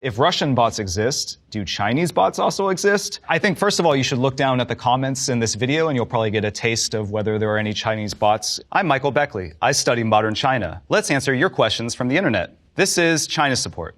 If Russian bots exist, do Chinese bots also exist? I think, first of all, you should look down at the comments in this video and you'll probably get a taste of whether there are any Chinese bots. I'm Michael Beckley. I study modern China. Let's answer your questions from the internet. This is China Support.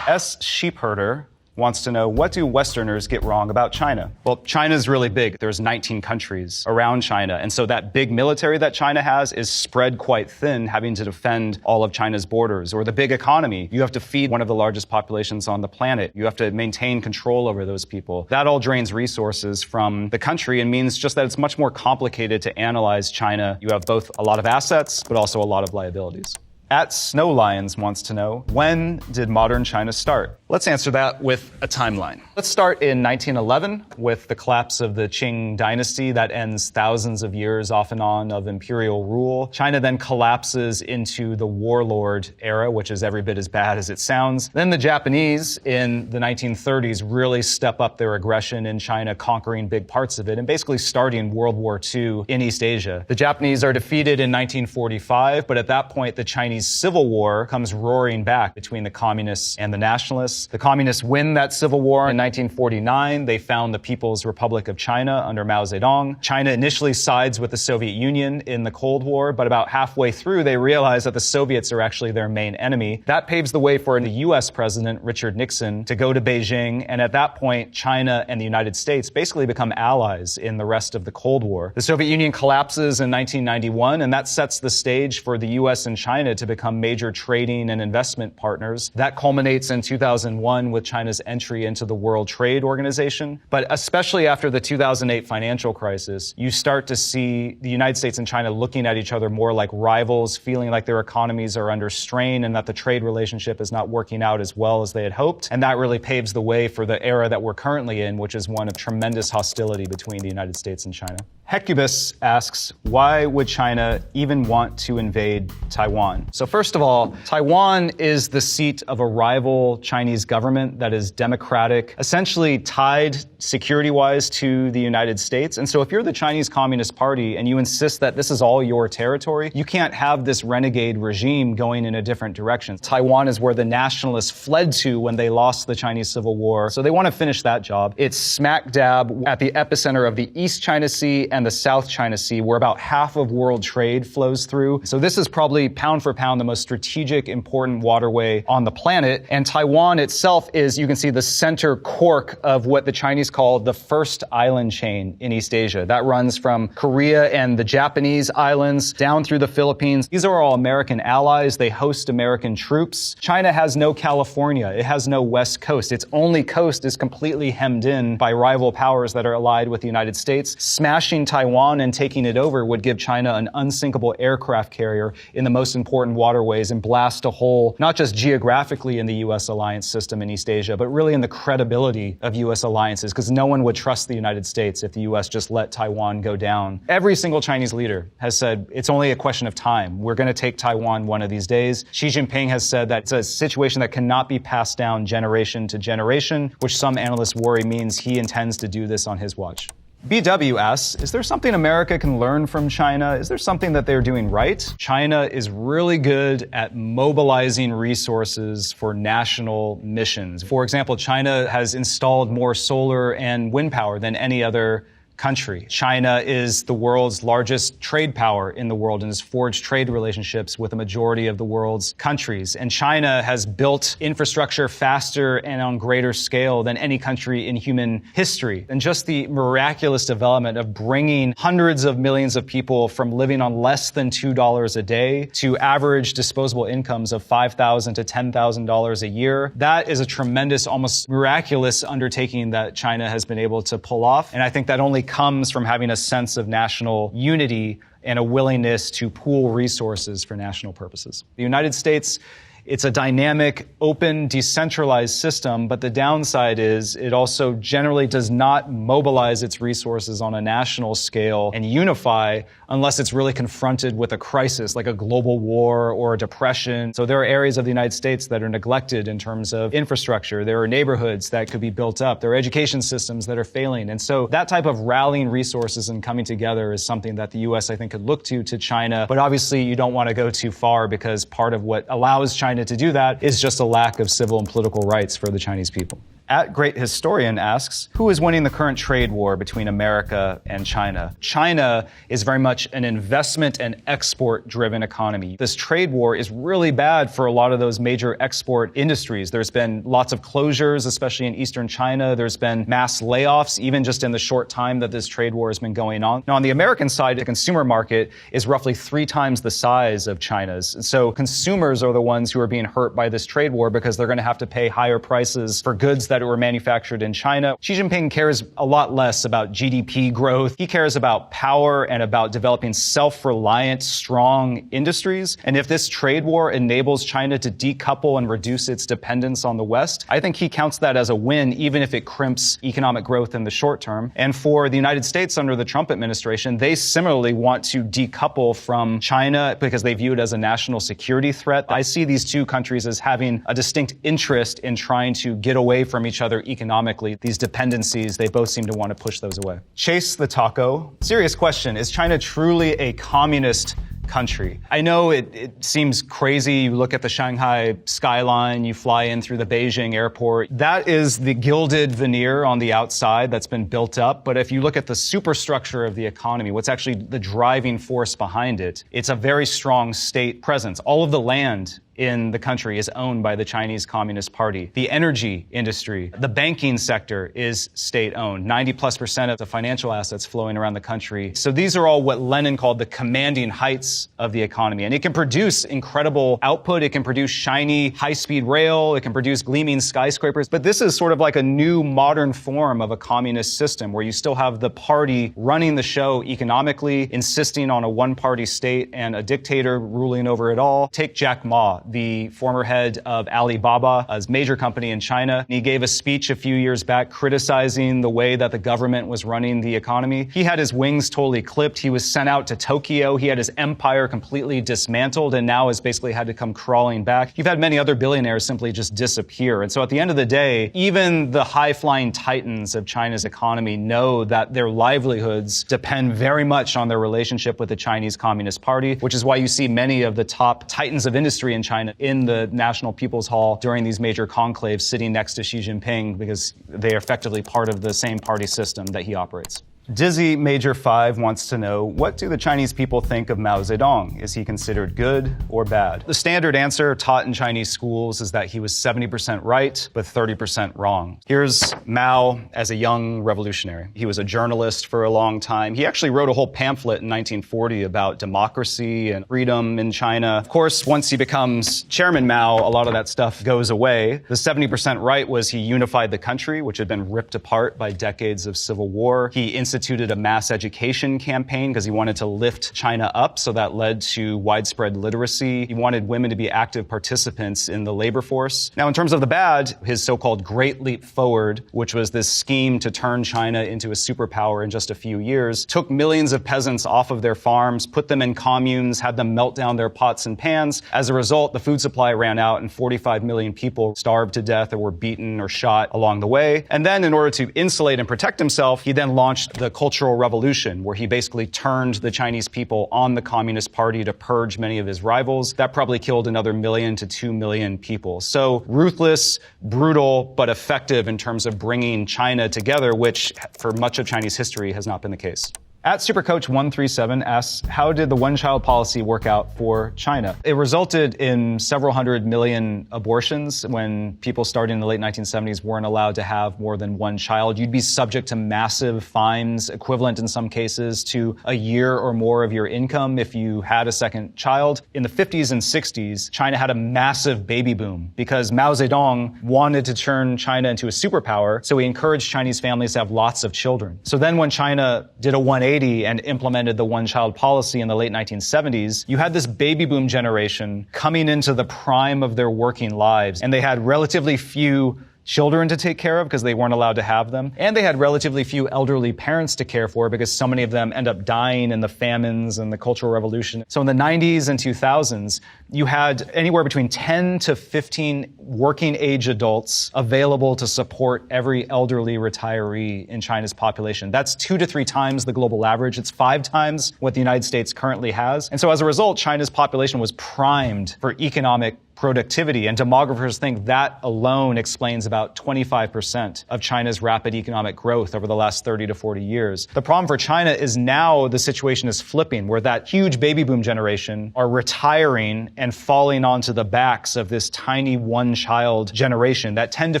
S. Sheepherder wants to know, what do Westerners get wrong about China? Well, China's really big. There's 19 countries around China. And so that big military that China has is spread quite thin, having to defend all of China's borders. Or the big economy. You have to feed one of the largest populations on the planet. You have to maintain control over those people. That all drains resources from the country and means just that it's much more complicated to analyze China. You have both a lot of assets, but also a lot of liabilities. At Snow Lions wants to know, when did modern China start? Let's answer that with a timeline. Let's start in 1911 with the collapse of the Qing dynasty that ends thousands of years off and on of imperial rule. China then collapses into the warlord era, which is every bit as bad as it sounds. Then the Japanese in the 1930s really step up their aggression in China, conquering big parts of it and basically starting World War II in East Asia. The Japanese are defeated in 1945, but at that point the Chinese Civil War comes roaring back between the communists and the nationalists. The communists win that civil war in 1949. They found the People's Republic of China under Mao Zedong. China initially sides with the Soviet Union in the Cold War, but about halfway through they realize that the Soviets are actually their main enemy. That paves the way for the US president, Richard Nixon, to go to Beijing, and at that point China and the United States basically become allies in the rest of the Cold War. The Soviet Union collapses in 1991, and that sets the stage for the US and China to become major trading and investment partners. That culminates in 2001 with China's entry into the World Trade Organization. But especially after the 2008 financial crisis, you start to see the United States and China looking at each other more like rivals, feeling like their economies are under strain and that the trade relationship is not working out as well as they had hoped. And that really paves the way for the era that we're currently in, which is one of tremendous hostility between the United States and China. Hecubus asks, why would China even want to invade Taiwan? So first of all, Taiwan is the seat of a rival Chinese government that is democratic, essentially tied security-wise to the United States. And so if you're the Chinese Communist Party and you insist that this is all your territory, you can't have this renegade regime going in a different direction. Taiwan is where the nationalists fled to when they lost the Chinese Civil War. So they want to finish that job. It's smack dab at the epicenter of the East China Sea and the South China Sea, where about half of world trade flows through. So this is probably pound for pound the most strategic, important waterway on the planet. And Taiwan itself is, you can see, the center cork of what the Chinese call the first island chain in East Asia. That runs from Korea and the Japanese islands down through the Philippines. These are all American allies. They host American troops. China has no California. It has no West Coast. Its only coast is completely hemmed in by rival powers that are allied with the United States. Smashing Taiwan and taking it over would give China an unsinkable aircraft carrier in the most important waterways and blast a hole, not just geographically in the U.S. alliance system in East Asia, but really in the credibility of U.S. alliances, because no one would trust the United States if the U.S. just let Taiwan go down. Every single Chinese leader has said it's only a question of time. We're going to take Taiwan one of these days. Xi Jinping has said that it's a situation that cannot be passed down generation to generation, which some analysts worry means he intends to do this on his watch. BW asks, is there something America can learn from China? Is there something that they're doing right? China is really good at mobilizing resources for national missions. For example, China has installed more solar and wind power than any other country. China is the world's largest trade power in the world and has forged trade relationships with a majority of the world's countries. And China has built infrastructure faster and on greater scale than any country in human history. And just the miraculous development of bringing hundreds of millions of people from living on less than $2 a day to average disposable incomes of $5,000 to $10,000 a year, that is a tremendous, almost miraculous undertaking that China has been able to pull off. And I think that only comes from having a sense of national unity and a willingness to pool resources for national purposes. The United States it's a dynamic, open, decentralized system, but the downside is it also generally does not mobilize its resources on a national scale and unify unless it's really confronted with a crisis like a global war or a depression. So there are areas of the United States that are neglected in terms of infrastructure. There are neighborhoods that could be built up. There are education systems that are failing. And so that type of rallying resources and coming together is something that the U.S., I think, could look to China. But obviously, you don't want to go too far because part of what allows China to do that is just a lack of civil and political rights for the Chinese people. At Great Historian asks, who is winning the current trade war between America and China? China is very much an investment and export-driven economy. This trade war is really bad for a lot of those major export industries. There's been lots of closures, especially in eastern China. There's been mass layoffs, even just in the short time that this trade war has been going on. Now, on the American side, the consumer market is roughly 3 times the size of China's. So consumers are the ones who are being hurt by this trade war because they're going to have to pay higher prices for goods that were manufactured in China. Xi Jinping cares a lot less about GDP growth. He cares about power and about developing self-reliant, strong industries. And if this trade war enables China to decouple and reduce its dependence on the West, I think he counts that as a win, even if it crimps economic growth in the short term. And for the United States under the Trump administration, they similarly want to decouple from China because they view it as a national security threat. I see these two countries as having a distinct interest in trying to get away from each other economically. These dependencies, they both seem to want to push those away. Chase the Taco. Serious question. Is China truly a communist country? I know it seems crazy. You look at the Shanghai skyline, you fly in through the Beijing airport. That is the gilded veneer on the outside that's been built up. But if you look at the superstructure of the economy, what's actually the driving force behind it, it's a very strong state presence. All of the land in the country is owned by the Chinese Communist Party. The energy industry, the banking sector is state-owned. 90+% of the financial assets flowing around the country. So these are all what Lenin called the commanding heights of the economy. And it can produce incredible output. It can produce shiny high-speed rail. It can produce gleaming skyscrapers. But this is sort of like a new modern form of a communist system where you still have the party running the show economically, insisting on a one-party state and a dictator ruling over it all. Take Jack Ma, the former head of Alibaba, a major company in China. He gave a speech a few years back criticizing the way that the government was running the economy. He had his wings totally clipped. He was sent out to Tokyo. He had his empire completely dismantled and now has basically had to come crawling back. You've had many other billionaires simply just disappear. And so at the end of the day, even the high-flying titans of China's economy know that their livelihoods depend very much on their relationship with the Chinese Communist Party, which is why you see many of the top titans of industry in China in the National People's Hall during these major conclaves sitting next to Xi Jinping because they are effectively part of the same party system that he operates. Dizzy Major 5 wants to know, what do the Chinese people think of Mao Zedong? Is he considered good or bad? The standard answer taught in Chinese schools is that he was 70% right, but 30% wrong. Here's Mao as a young revolutionary. He was a journalist for a long time. He actually wrote a whole pamphlet in 1940 about democracy and freedom in China. Of course, once he becomes Chairman Mao, a lot of that stuff goes away. The 70% right was he unified the country, which had been ripped apart by decades of civil war. He instituted a mass education campaign because he wanted to lift China up, so that led to widespread literacy. He wanted women to be active participants in the labor force. Now, in terms of the bad, his so-called Great Leap Forward, which was this scheme to turn China into a superpower in just a few years, took millions of peasants off of their farms, put them in communes, had them melt down their pots and pans. As a result, the food supply ran out and 45 million people starved to death or were beaten or shot along the way. And then in order to insulate and protect himself, he then launched the Cultural Revolution, where he basically turned the Chinese people on the Communist Party to purge many of his rivals. That probably killed another 1 million to 2 million people. So ruthless, brutal, but effective in terms of bringing China together, which for much of Chinese history has not been the case. At Supercoach137 asks, how did the one-child policy work out for China? It resulted in several hundred million abortions when people starting in the late 1970s weren't allowed to have more than one child. You'd be subject to massive fines, equivalent in some cases to a year or more of your income if you had a second child. In the 50s and 60s, China had a massive baby boom because Mao Zedong wanted to turn China into a superpower, so he encouraged Chinese families to have lots of children. So then when China did a 180 1980 and implemented the one-child policy in the late 1970s, you had this baby boom generation coming into the prime of their working lives, and they had relatively few children to take care of because they weren't allowed to have them. And they had relatively few elderly parents to care for because so many of them end up dying in the famines and the Cultural Revolution. So in the 90s and 2000s, you had anywhere between 10 to 15 working age adults available to support every elderly retiree in China's population. That's 2 to 3 times the global average. It's 5 times what the United States currently has. And so as a result, China's population was primed for economic productivity, and demographers think that alone explains about 25% of China's rapid economic growth over the last 30 to 40 years. The problem for China is now the situation is flipping, where that huge baby boom generation are retiring and falling onto the backs of this tiny one-child generation. That 10 to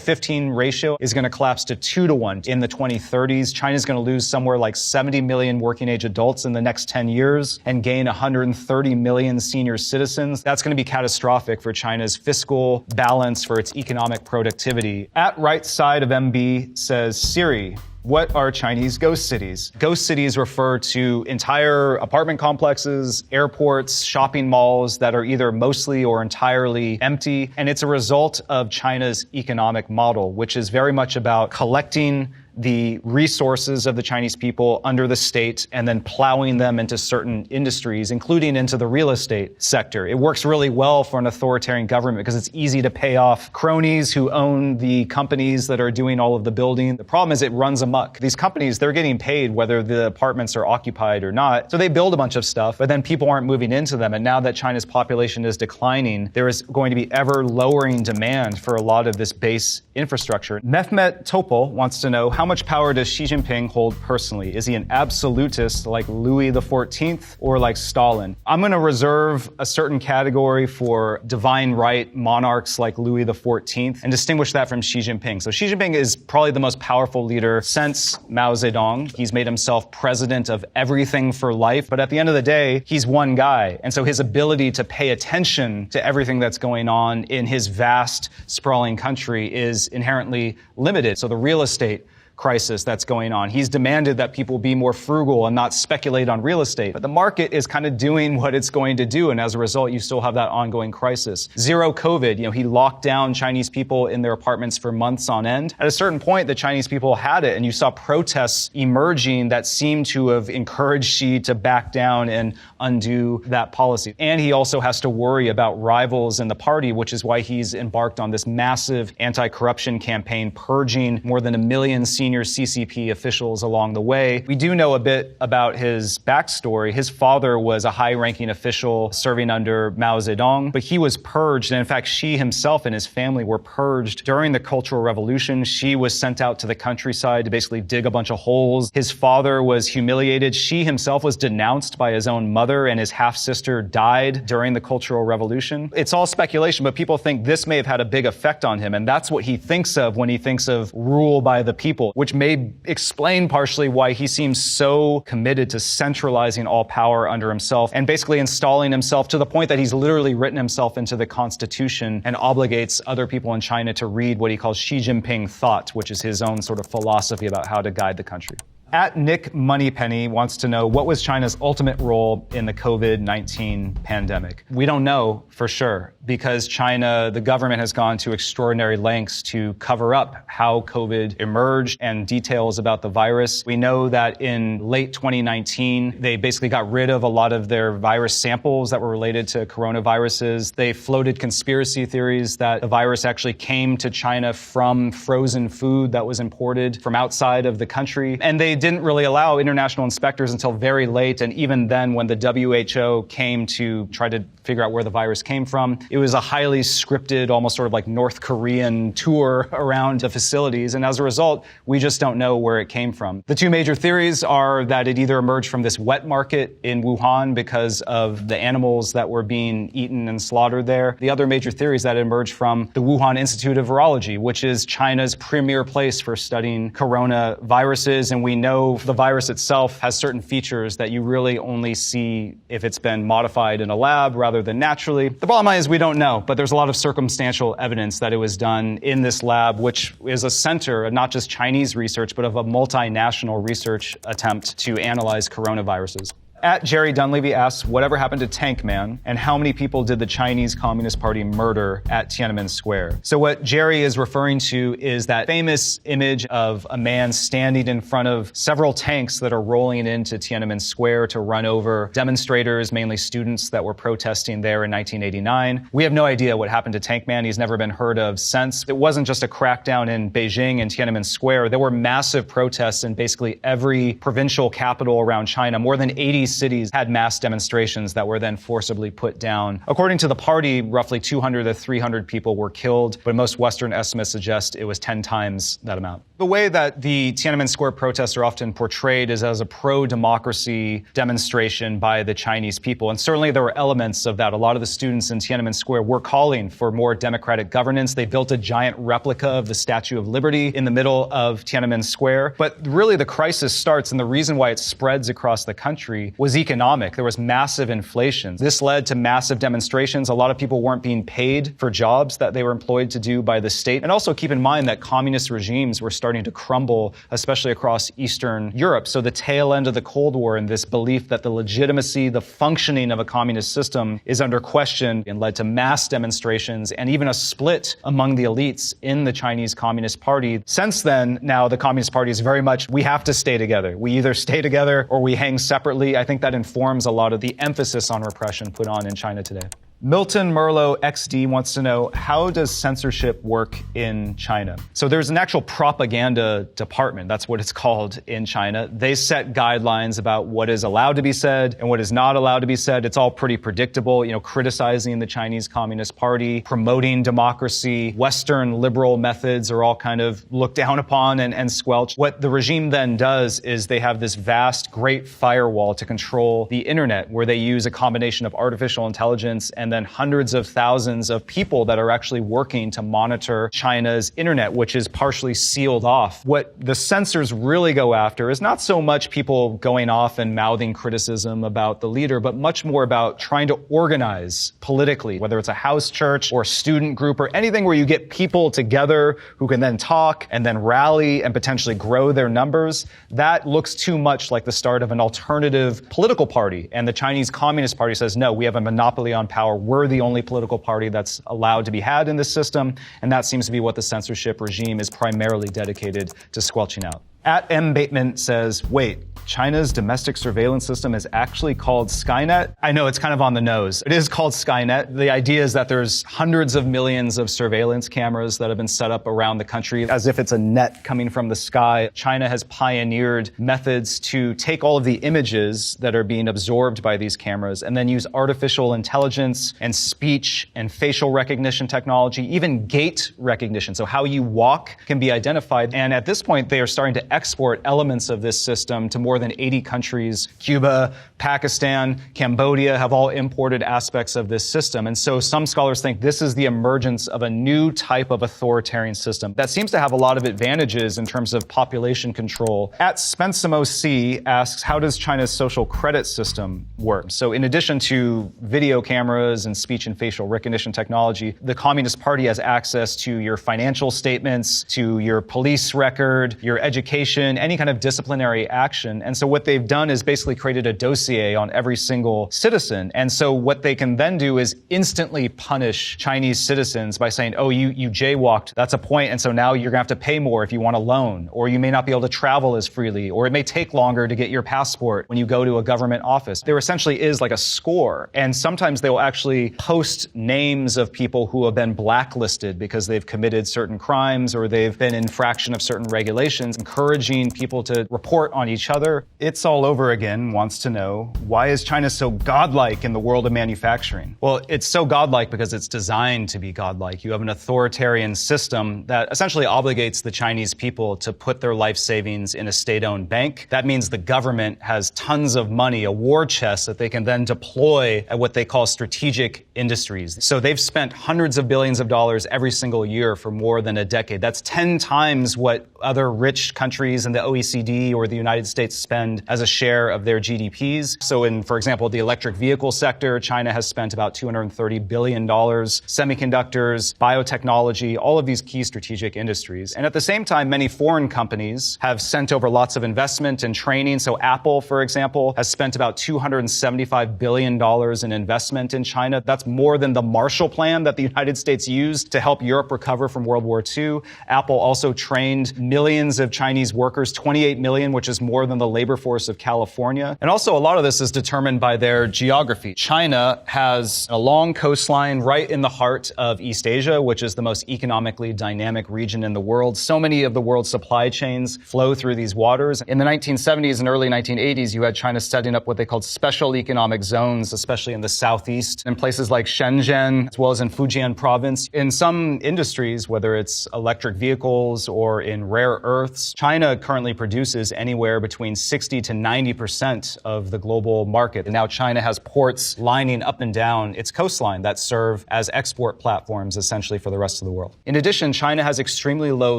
15 ratio is going to collapse to 2 to 1. In the 2030s, China's going to lose somewhere like 70 million working-age adults in the next 10 years and gain 130 million senior citizens. That's going to be catastrophic for China's fiscal balance, for its economic productivity. At right side of MB says, Siri, what are Chinese ghost cities? Ghost cities refer to entire apartment complexes, airports, shopping malls that are either mostly or entirely empty. And it's a result of China's economic model, which is very much about collecting the resources of the Chinese people under the state and then plowing them into certain industries, including into the real estate sector. It works really well for an authoritarian government because it's easy to pay off cronies who own the companies that are doing all of the building. The problem is it runs amok. These companies, they're getting paid whether the apartments are occupied or not. So they build a bunch of stuff, but then people aren't moving into them. And now that China's population is declining, there is going to be ever lowering demand for a lot of this base infrastructure. Mehmet Topal wants to know, how much power does Xi Jinping hold personally? Is he an absolutist like Louis XIV or like Stalin? I'm going to reserve a certain category for divine right monarchs like Louis XIV and distinguish that from Xi Jinping. So Xi Jinping is probably the most powerful leader since Mao Zedong. He's made himself president of everything for life, but at the end of the day, he's one guy. And so his ability to pay attention to everything that's going on in his vast, sprawling country is inherently limited. So the real estate crisis that's going on, he's demanded that people be more frugal and not speculate on real estate. But the market is kind of doing what it's going to do, and as a result, you still have that ongoing crisis. Zero COVID, he locked down Chinese people in their apartments for months on end. At a certain point, the Chinese people had it, and you saw protests emerging that seemed to have encouraged Xi to back down and undo that policy. And he also has to worry about rivals in the party, which is why he's embarked on this massive anti-corruption campaign, purging more than 1 million senior CCP officials along the way. We do know a bit about his backstory. His father was a high-ranking official serving under Mao Zedong, but he was purged. And in fact, Xi himself and his family were purged during the Cultural Revolution. Xi was sent out to the countryside to basically dig a bunch of holes. His father was humiliated. Xi himself was denounced by his own mother, and his half-sister died during the Cultural Revolution. It's all speculation, but people think this may have had a big effect on him, and that's what he thinks of when he thinks of rule by the people, which may explain partially why he seems so committed to centralizing all power under himself and basically installing himself to the point that he's literally written himself into the Constitution and obligates other people in China to read what he calls Xi Jinping thought, which is his own sort of philosophy about how to guide the country. At Nick Moneypenny wants to know, what was China's ultimate role in the COVID-19 pandemic? We don't know for sure because China, the government has gone to extraordinary lengths to cover up how COVID emerged and details about the virus. We know that in late 2019, they basically got rid of a lot of their virus samples that were related to coronaviruses. They floated conspiracy theories that the virus actually came to China from frozen food that was imported from outside of the country. And they didn't really allow international inspectors until very late, and even then when the WHO came to try to figure out where the virus came from, it was a highly scripted, almost sort of like North Korean tour around the facilities, and as a result, we just don't know where it came from. The two major theories are that it either emerged from this wet market in Wuhan because of the animals that were being eaten and slaughtered there. The other major theory is that it emerged from the Wuhan Institute of Virology, which is China's premier place for studying coronaviruses, and we know know the virus itself has certain features that you really only see if it's been modified in a lab rather than naturally. The bottom line is we don't know, but there's a lot of circumstantial evidence that it was done in this lab, which is a center of not just Chinese research, but of a multinational research attempt to analyze coronaviruses. At Jerry Dunleavy asks, whatever happened to Tank Man, and how many people did the Chinese Communist Party murder at Tiananmen Square? So what Jerry is referring to is that famous image of a man standing in front of several tanks that are rolling into Tiananmen Square to run over demonstrators, mainly students that were protesting there in 1989. We have no idea what happened to Tank Man. He's never been heard of since. It wasn't just a crackdown in Beijing and Tiananmen Square. There were massive protests in basically every provincial capital around China. More than 80 cities had mass demonstrations that were then forcibly put down. According to the party, roughly 200 to 300 people were killed, but most Western estimates suggest it was 10 times that amount. The way that the Tiananmen Square protests are often portrayed is as a pro-democracy demonstration by the Chinese people, and certainly there were elements of that. A lot of the students in Tiananmen Square were calling for more democratic governance. They built a giant replica of the Statue of Liberty in the middle of Tiananmen Square. But really the crisis starts, and the reason why it spreads across the country was economic. There was massive inflation. This led to massive demonstrations. A lot of people weren't being paid for jobs that they were employed to do by the state. And also keep in mind that communist regimes were starting to crumble, especially across Eastern Europe. So the tail end of the Cold War and this belief that the legitimacy, the functioning of a communist system is under question and led to mass demonstrations and even a split among the elites in the Chinese Communist Party. Since then, now the Communist Party is very much, we have to stay together. We either stay together or we hang separately. I think that informs a lot of the emphasis on repression put on in China today. Milton Merlo XD wants to know, how does censorship work in China? So there's an actual propaganda department. That's what it's called in China. They set guidelines about what is allowed to be said and what is not allowed to be said. It's all pretty predictable, criticizing the Chinese Communist Party, promoting democracy, Western liberal methods are all kind of looked down upon and squelched. What the regime then does is they have this vast, great firewall to control the internet, where they use a combination of artificial intelligence and then hundreds of thousands of people that are actually working to monitor China's internet, which is partially sealed off. What the censors really go after is not so much people going off and mouthing criticism about the leader, but much more about trying to organize politically, whether it's a house church or a student group or anything where you get people together who can then talk and then rally and potentially grow their numbers. That looks too much like the start of an alternative political party. And the Chinese Communist Party says, no, we have a monopoly on power. We're the only political party that's allowed to be had in this system, and that seems to be what the censorship regime is primarily dedicated to squelching out. At M. Bateman says, wait, China's domestic surveillance system is actually called Skynet? I know it's kind of on the nose. It is called Skynet. The idea is that there's hundreds of millions of surveillance cameras that have been set up around the country as if it's a net coming from the sky. China has pioneered methods to take all of the images that are being absorbed by these cameras and then use artificial intelligence and speech and facial recognition technology, even gait recognition. So how you walk can be identified. And at this point, they are starting to export elements of this system to more than 80 countries. Cuba, Pakistan, Cambodia have all imported aspects of this system. And so some scholars think this is the emergence of a new type of authoritarian system that seems to have a lot of advantages in terms of population control. At Spencimo C asks, how does China's social credit system work? So in addition to video cameras and speech and facial recognition technology, the Communist Party has access to your financial statements, to your police record, your education, any kind of disciplinary action. And so what they've done is basically created a dossier on every single citizen. And so what they can then do is instantly punish Chinese citizens by saying, oh, you jaywalked, that's a point, and so now you're gonna have to pay more if you want a loan, or you may not be able to travel as freely, or it may take longer to get your passport when you go to a government office. There essentially is like a score, and sometimes they will actually post names of people who have been blacklisted because they've committed certain crimes or they've been in infraction of certain regulations, encouraging people to report on each other. It's All Over Again wants to know, why is China so godlike in the world of manufacturing? Well, it's so godlike because it's designed to be godlike. You have an authoritarian system that essentially obligates the Chinese people to put their life savings in a state-owned bank. That means the government has tons of money, a war chest that they can then deploy at what they call strategic industries. So they've spent hundreds of billions of dollars every single year for more than a decade. That's 10 times what other rich countries countries in the OECD or the United States spend as a share of their GDPs. So in, for example, the electric vehicle sector, China has spent about $230 billion, semiconductors, biotechnology, all of these key strategic industries. And at the same time, many foreign companies have sent over lots of investment and training. So Apple, for example, has spent about $275 billion in investment in China. That's more than the Marshall Plan that the United States used to help Europe recover from World War II. Apple also trained millions of Chinese workers, 28 million, which is more than the labor force of California. And also a lot of this is determined by their geography. China has a long coastline right in the heart of East Asia, which is the most economically dynamic region in the world. So many of the world's supply chains flow through these waters. In the 1970s and early 1980s, you had China setting up what they called special economic zones, especially in the southeast, in places like Shenzhen, as well as in Fujian province. In some industries, whether it's electric vehicles or in rare earths, China currently produces anywhere between 60 to 90% of the global market. And now China has ports lining up and down its coastline that serve as export platforms essentially for the rest of the world. In addition, China has extremely low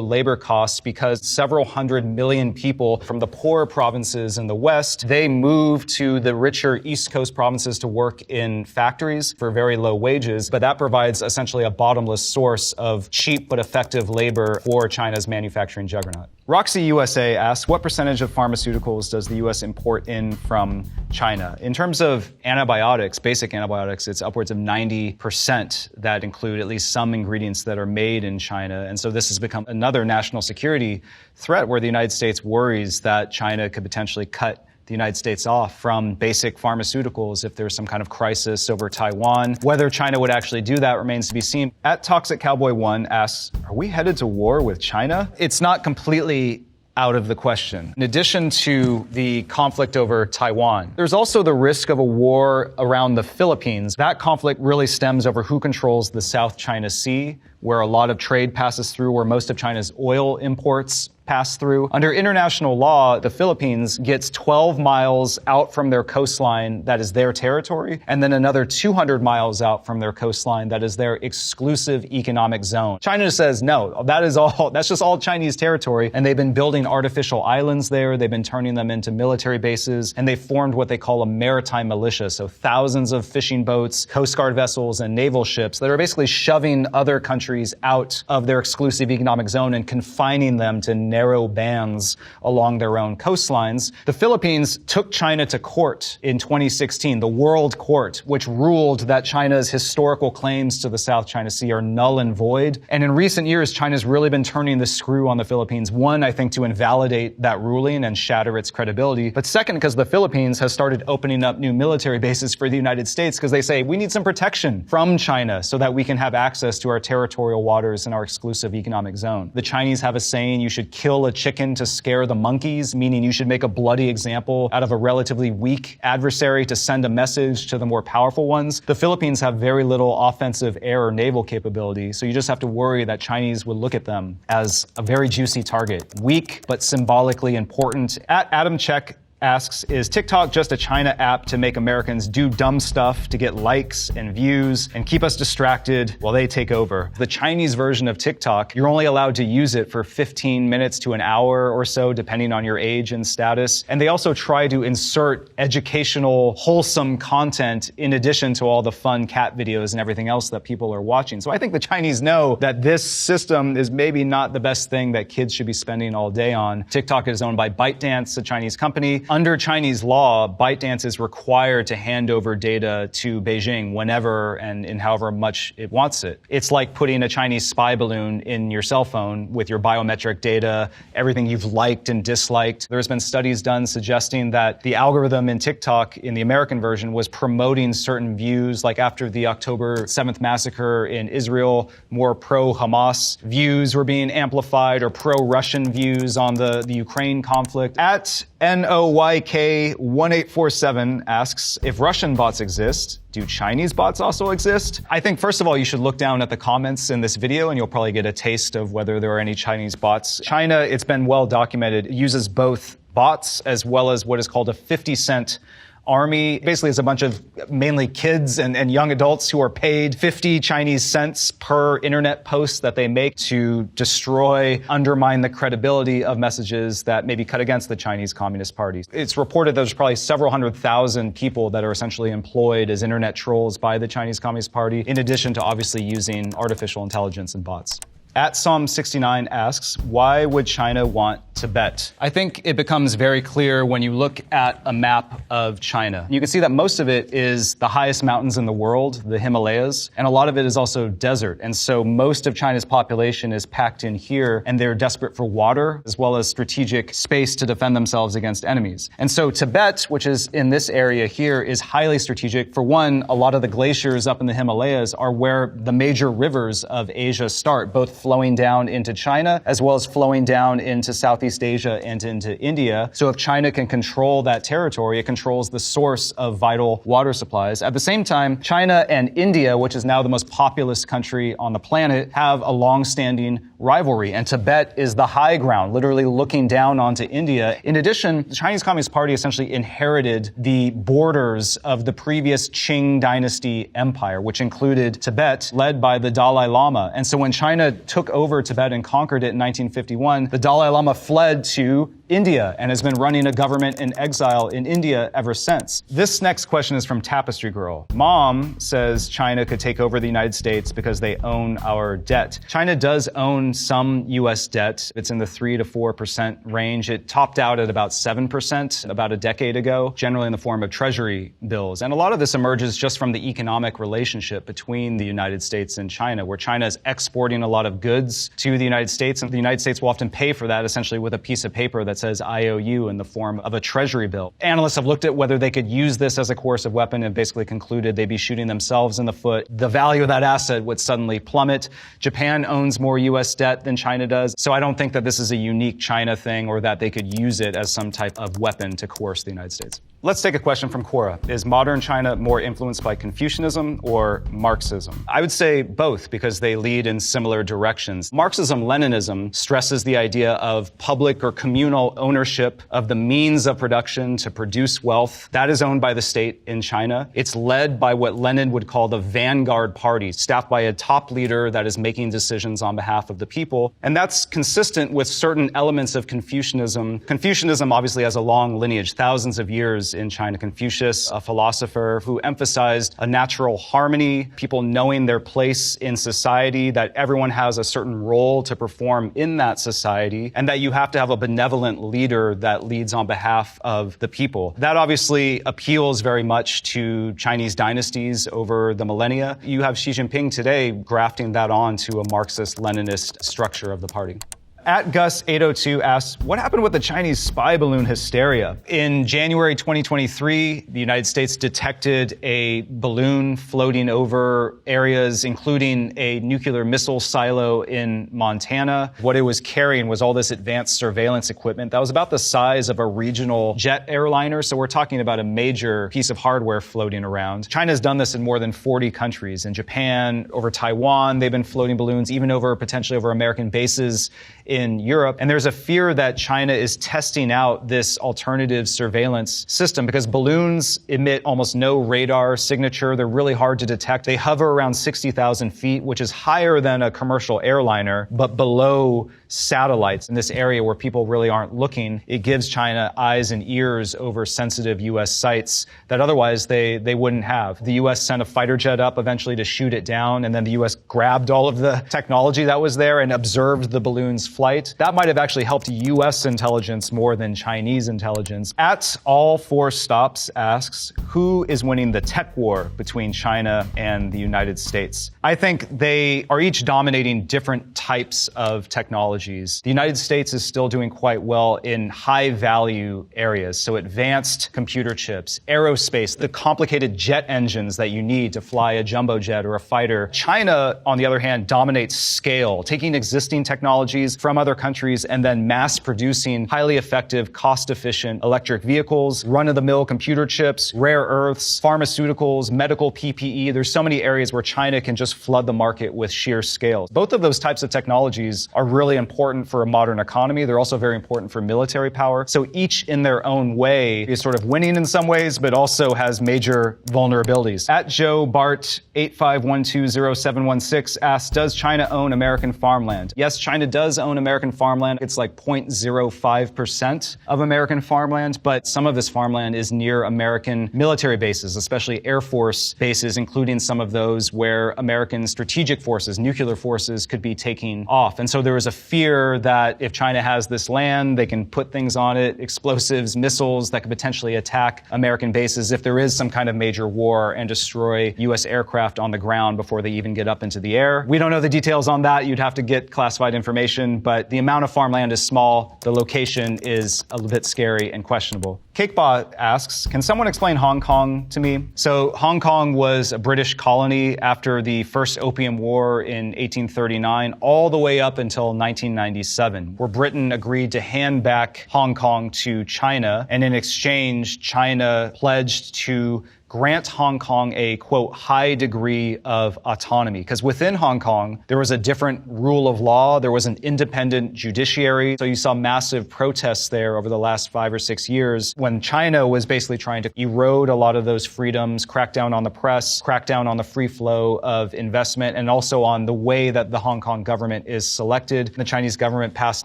labor costs because several hundred million people from the poorer provinces in the West, they move to the richer East Coast provinces to work in factories for very low wages, but that provides essentially a bottomless source of cheap but effective labor for China's manufacturing juggernaut. Roxy USA asks, what percentage of pharmaceuticals does the U.S. import in from China? In terms of antibiotics, basic antibiotics, it's upwards of 90% that include at least some ingredients that are made in China. And so this has become another national security threat where the United States worries that China could potentially cut the United States off from basic pharmaceuticals if there's some kind of crisis over Taiwan. Whether China would actually do that remains to be seen. At Toxic Cowboy 1 asks, are we headed to war with China? It's not completely out of the question. In addition to the conflict over Taiwan, there's also the risk of a war around the Philippines. That conflict really stems over who controls the South China Sea, where a lot of trade passes through, where most of China's oil imports pass through. Under international law, the Philippines gets 12 miles out from their coastline that is their territory, and then another 200 miles out from their coastline that is their exclusive economic zone. China says, no, that's just all Chinese territory, and they've been building artificial islands there, they've been turning them into military bases, and they formed what they call a maritime militia, so thousands of fishing boats, Coast Guard vessels, and naval ships that are basically shoving other countries out of their exclusive economic zone and confining them to narrow bands along their own coastlines. The Philippines took China to court in 2016, the World Court, which ruled that China's historical claims to the South China Sea are null and void. And in recent years, China's really been turning the screw on the Philippines. One, I think, to invalidate that ruling and shatter its credibility. But second, because the Philippines has started opening up new military bases for the United States because they say we need some protection from China so that we can have access to our territorial waters in our exclusive economic zone. The Chinese have a saying, you should kill a chicken to scare the monkeys, meaning you should make a bloody example out of a relatively weak adversary to send a message to the more powerful ones. The Philippines have very little offensive air or naval capability, so you just have to worry that Chinese would look at them as a very juicy target. Weak, but symbolically important. At Adam Check asks, is TikTok just a China app to make Americans do dumb stuff to get likes and views and keep us distracted while they take over? The Chinese version of TikTok, you're only allowed to use it for 15 minutes to an hour or so, depending on your age and status. And they also try to insert educational, wholesome content in addition to all the fun cat videos and everything else that people are watching. So I think the Chinese know that this system is maybe not the best thing that kids should be spending all day on. TikTok is owned by ByteDance, a Chinese company. Under Chinese law, ByteDance is required to hand over data to Beijing whenever and in however much it wants it. It's like putting a Chinese spy balloon in your cell phone with your biometric data, everything you've liked and disliked. There's been studies done suggesting that the algorithm in TikTok in the American version was promoting certain views, like after the October 7th massacre in Israel, more pro-Hamas views were being amplified or pro-Russian views on the Ukraine conflict. At NOYK1847 asks, if Russian bots exist, do Chinese bots also exist? I think, first of all, you should look down at the comments in this video and you'll probably get a taste of whether there are any Chinese bots. China, it's been well documented, uses both bots as well as what is called a 50-cent army. Basically, it's a bunch of mainly kids and young adults who are paid 50 Chinese cents per internet post that they make to destroy, undermine the credibility of messages that maybe cut against the Chinese Communist Party. It's reported there's probably several 100,000 people that are essentially employed as internet trolls by the Chinese Communist Party, in addition to obviously using artificial intelligence and bots. At Psalm69 asks, why would China want Tibet? I think it becomes very clear when you look at a map of China. You can see that most of it is the highest mountains in the world, the Himalayas, and a lot of it is also desert. And so most of China's population is packed in here, and they're desperate for water, as well as strategic space to defend themselves against enemies. And so Tibet, which is in this area here, is highly strategic. For one, a lot of the glaciers up in the Himalayas are where the major rivers of Asia start, both flowing down into China, as well as flowing down into Southeast Asia and into India. So if China can control that territory, it controls the source of vital water supplies. At the same time, China and India, which is now the most populous country on the planet, have a long-standing rivalry, and Tibet is the high ground, literally looking down onto India. In addition, the Chinese Communist Party essentially inherited the borders of the previous Qing dynasty empire, which included Tibet, led by the Dalai Lama. And so when China took over Tibet and conquered it in 1951, the Dalai Lama fled to India and has been running a government in exile in India ever since. This next question is from Tapestry Girl. Mom says China could take over the United States because they own our debt. China does own some U.S. debt. It's in the 3 to 4% range. It topped out at about 7% about a decade ago, generally in the form of treasury bills. And a lot of this emerges just from the economic relationship between the United States and China, where China is exporting a lot of goods to the United States, and the United States will often pay for that essentially with a piece of paper that says IOU in the form of a treasury bill. Analysts have looked at whether they could use this as a coercive weapon and basically concluded they'd be shooting themselves in the foot. The value of that asset would suddenly plummet. Japan owns more U.S. debt than China does, so I don't think that this is a unique China thing or that they could use it as some type of weapon to coerce the United States. Let's take a question from Cora. Is modern China more influenced by Confucianism or Marxism? I would say both, because they lead in similar directions. Marxism-Leninism stresses the idea of public or communal ownership of the means of production to produce wealth. That is owned by the state in China. It's led by what Lenin would call the vanguard party, staffed by a top leader that is making decisions on behalf of the people. And that's consistent with certain elements of Confucianism. Confucianism obviously has a long lineage, thousands of years in China. Confucius, a philosopher who emphasized a natural harmony, people knowing their place in society, that everyone has a certain role to perform in that society, and that you have to have a benevolent leader that leads on behalf of the people. That obviously appeals very much to Chinese dynasties over the millennia. You have Xi Jinping today grafting that onto a Marxist-Leninist structure of the party. At Gus802 asks, what happened with the Chinese spy balloon hysteria? In January 2023, the United States detected a balloon floating over areas, including a nuclear missile silo in Montana. What it was carrying was all this advanced surveillance equipment that was about the size of a regional jet airliner. So we're talking about a major piece of hardware floating around. China's done this in more than 40 countries. In Japan, over Taiwan, they've been floating balloons, even potentially over American bases in Europe. And there's a fear that China is testing out this alternative surveillance system because balloons emit almost no radar signature. They're really hard to detect. They hover around 60,000 feet, which is higher than a commercial airliner, but below satellites in this area where people really aren't looking. It gives China eyes and ears over sensitive U.S. sites that otherwise they wouldn't have. The U.S. sent a fighter jet up eventually to shoot it down, and then the U.S. grabbed all of the technology that was there and observed the balloon's flight. That might have actually helped U.S. intelligence more than Chinese intelligence. At All Four Stops asks, who is winning the tech war between China and the United States? I think they are each dominating different types of technologies. The United States is still doing quite well in high-value areas, so advanced computer chips, aerospace, the complicated jet engines that you need to fly a jumbo jet or a fighter. China, on the other hand, dominates scale, taking existing technologies from from other countries and then mass producing highly effective, cost-efficient electric vehicles, run-of-the-mill computer chips, rare earths, pharmaceuticals, medical PPE. There's so many areas where China can just flood the market with sheer scale. Both of those types of technologies are really important for a modern economy. They're also very important for military power. So each in their own way is sort of winning in some ways, but also has major vulnerabilities. At Joe Bart 85120716 asks, does China own American farmland? Yes, China does own American farmland. It's like 0.05% of American farmland, but some of this farmland is near American military bases, especially Air Force bases, including some of those where American strategic forces, nuclear forces, could be taking off. And so there is a fear that if China has this land, they can put things on it, explosives, missiles that could potentially attack American bases if there is some kind of major war and destroy U.S. aircraft on the ground before they even get up into the air. We don't know the details on that. You'd have to get classified information, but the amount of farmland is small. The location is a bit scary and questionable. Cakebot asks, can someone explain Hong Kong to me? So Hong Kong was a British colony after the first Opium War in 1839, all the way up until 1997, where Britain agreed to hand back Hong Kong to China, and in exchange, China pledged to grant Hong Kong a, quote, high degree of autonomy. Because within Hong Kong, there was a different rule of law. There was an independent judiciary. So you saw massive protests there over the last 5 or 6 years when China was basically trying to erode a lot of those freedoms, crack down on the press, crack down on the free flow of investment, and also on the way that the Hong Kong government is selected. The Chinese government passed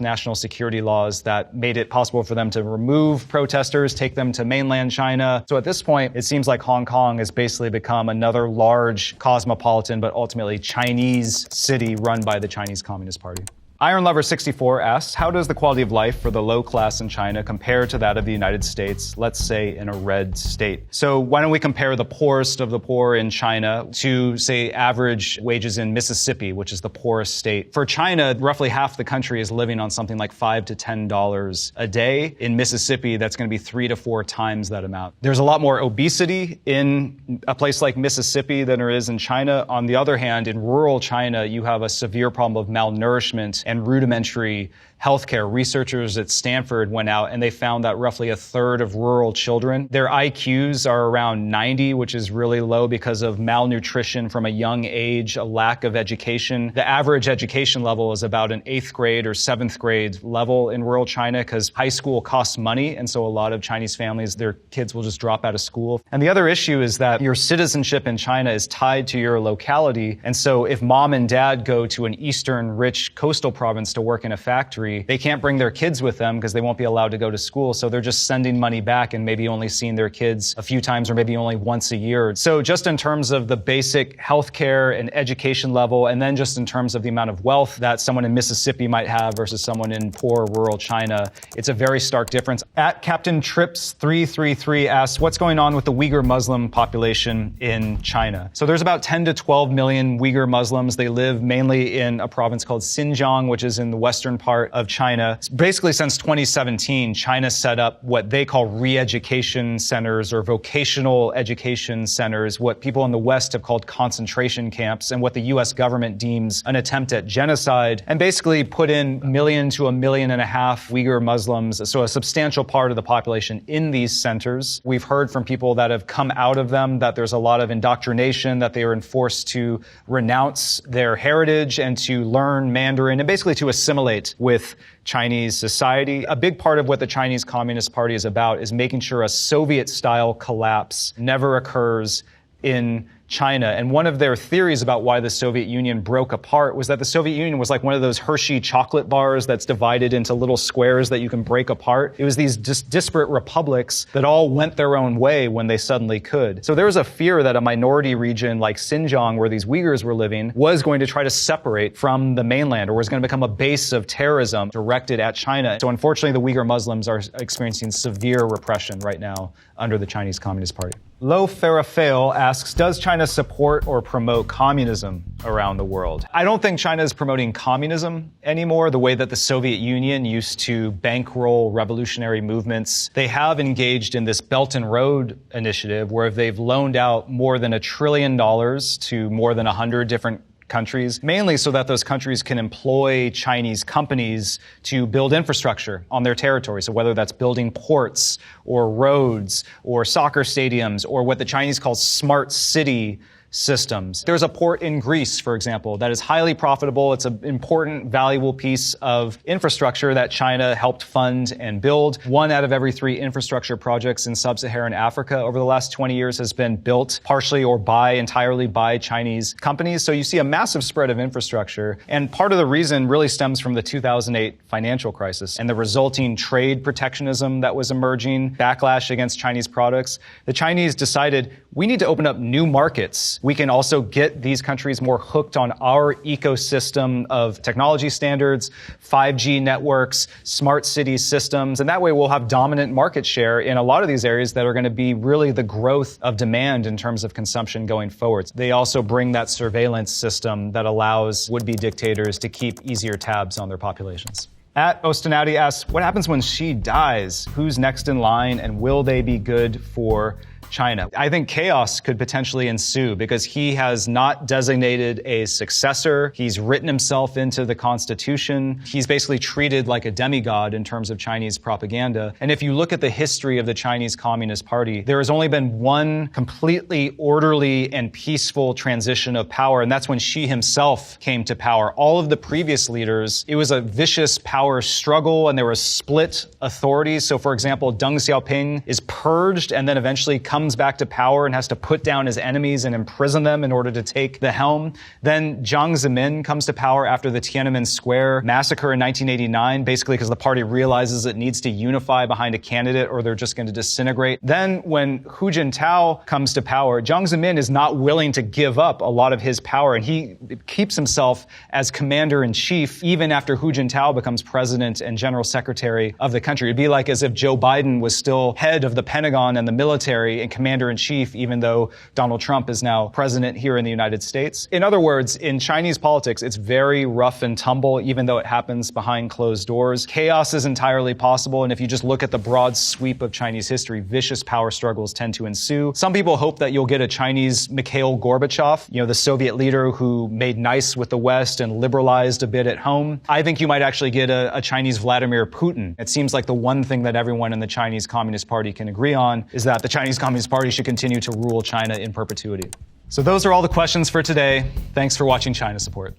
national security laws that made it possible for them to remove protesters, take them to mainland China. So at this point, it seems like Hong Kong has basically become another large cosmopolitan but ultimately Chinese city run by the Chinese Communist Party. Iron Lover 64 asks, how does the quality of life for the low class in China compare to that of the United States, let's say in a red state? So why don't we compare the poorest of the poor in China to, say, average wages in Mississippi, which is the poorest state. For China, roughly half the country is living on something like $5 to $10 a day. In Mississippi, that's going to be 3 to 4 times that amount. There's a lot more obesity in a place like Mississippi than there is in China. On the other hand, in rural China, you have a severe problem of malnourishment and rudimentary healthcare. Researchers at Stanford went out and they found that roughly a third of rural children, their IQs are around 90, which is really low because of malnutrition from a young age, a lack of education. The average education level is about an 8th grade or 7th grade level in rural China because high school costs money. And so a lot of Chinese families, their kids will just drop out of school. And the other issue is that your citizenship in China is tied to your locality. And so if mom and dad go to an eastern rich coastal province to work in a factory, they can't bring their kids with them because they won't be allowed to go to school. So they're just sending money back and maybe only seeing their kids a few times or maybe only once a year. So just in terms of the basic healthcare and education level, and then just in terms of the amount of wealth that someone in Mississippi might have versus someone in poor rural China, it's a very stark difference. At Captain Trips 333 asks, what's going on with the Uyghur Muslim population in China? So there's about 10 to 12 million Uyghur Muslims. They live mainly in a province called Xinjiang, which is in the western part of China. Basically, since 2017, China set up what they call re-education centers or vocational education centers, what people in the West have called concentration camps, and what the U.S. government deems an attempt at genocide, and basically put in 1 million to 1.5 million Uyghur Muslims, so a substantial part of the population in these centers. We've heard from people that have come out of them that there's a lot of indoctrination, that they are enforced to renounce their heritage and to learn Mandarin and basically to assimilate with Chinese society. A big part of what the Chinese Communist Party is about is making sure a Soviet-style collapse never occurs in China. And one of their theories about why the Soviet Union broke apart was that the Soviet Union was like one of those Hershey chocolate bars that's divided into little squares that you can break apart. It was these disparate republics that all went their own way when they suddenly could. So there was a fear that a minority region like Xinjiang, where these Uyghurs were living, was going to try to separate from the mainland or was going to become a base of terrorism directed at China. So unfortunately, the Uyghur Muslims are experiencing severe repression right now under the Chinese Communist Party. Lo Farafale asks, does China support or promote communism around the world? I don't think China is promoting communism anymore the way that the Soviet Union used to bankroll revolutionary movements. They have engaged in this Belt and Road initiative where they've loaned out more than $1 trillion to more than 100 different countries, mainly so that those countries can employ Chinese companies to build infrastructure on their territory. So whether that's building ports or roads or soccer stadiums or what the Chinese call smart city systems. There's a port in Greece, for example, that is highly profitable. It's an important, valuable piece of infrastructure that China helped fund and build. 1 out of every 3 infrastructure projects in sub-Saharan Africa over the last 20 years has been built partially or entirely by Chinese companies. So you see a massive spread of infrastructure. And part of the reason really stems from the 2008 financial crisis and the resulting trade protectionism that was emerging, backlash against Chinese products. The Chinese decided we need to open up new markets. We can also get these countries more hooked on our ecosystem of technology standards, 5G networks, smart city systems, and that way we'll have dominant market share in a lot of these areas that are going to be really the growth of demand in terms of consumption going forward. They also bring that surveillance system that allows would-be dictators to keep easier tabs on their populations. At Ostinati asks, what happens when Xi dies? Who's next in line, and will they be good for China? I think chaos could potentially ensue because he has not designated a successor. He's written himself into the constitution. He's basically treated like a demigod in terms of Chinese propaganda. And if you look at the history of the Chinese Communist Party, there has only been one completely orderly and peaceful transition of power, and that's when Xi himself came to power. All of the previous leaders, it was a vicious power struggle and there was split authorities. So for example, Deng Xiaoping is purged and then eventually comes back to power and has to put down his enemies and imprison them in order to take the helm. Then Jiang Zemin comes to power after the Tiananmen Square massacre in 1989, basically because the party realizes it needs to unify behind a candidate or they're just going to disintegrate. Then when Hu Jintao comes to power, Jiang Zemin is not willing to give up a lot of his power, and he keeps himself as commander-in-chief even after Hu Jintao becomes president and general secretary of the country. It'd be like as if Joe Biden was still head of the Pentagon and the military and commander-in-chief, even though Donald Trump is now president here in the United States. In other words, in Chinese politics, it's very rough and tumble, even though it happens behind closed doors. Chaos is entirely possible, and if you just look at the broad sweep of Chinese history, vicious power struggles tend to ensue. Some people hope that you'll get a Chinese Mikhail Gorbachev, the Soviet leader who made nice with the West and liberalized a bit at home. I think you might actually get a Chinese Vladimir Putin. It seems like the one thing that everyone in the Chinese Communist Party can agree on is that the Chinese Communist Party should continue to rule China in perpetuity. So those are all the questions for today. Thanks for watching China Support.